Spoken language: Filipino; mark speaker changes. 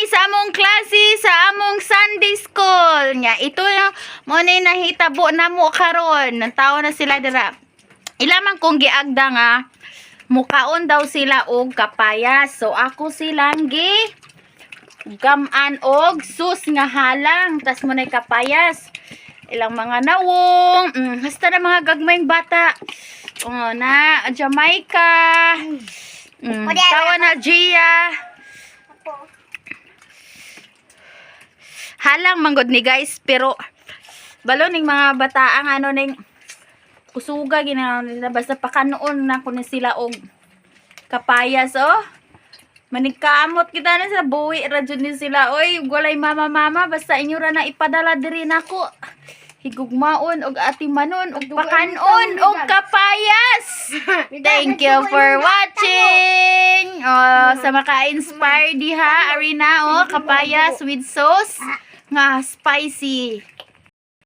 Speaker 1: sa among klase sa among Sunday school. Nya ito yung mo na nahitabo na mo karon. Nantaw na sila dira. Ilamang kong giagda nga mukaon daw sila og kapayas. So ako silang gaman og sus nga halang. Tas mo na kapayas. Ilang mga nawong. Hasta na mga gagmayng bata. Na Jamaica. Tawa na Gia. Halang manggod ni guys, pero balo ning mga bata ang ano ning kusuga ginawa nila basta pakanoon na kuno sila og kapayas manigkamot kita na sa buwi ra jud ni sila. Oy walay mama basta inyo ra na ipadala diri nako higugmaon og atimanon og pakanon og kapayas. Thank you for watching. Sa maka-inspire diha arena kapayas with sauce nga spicy.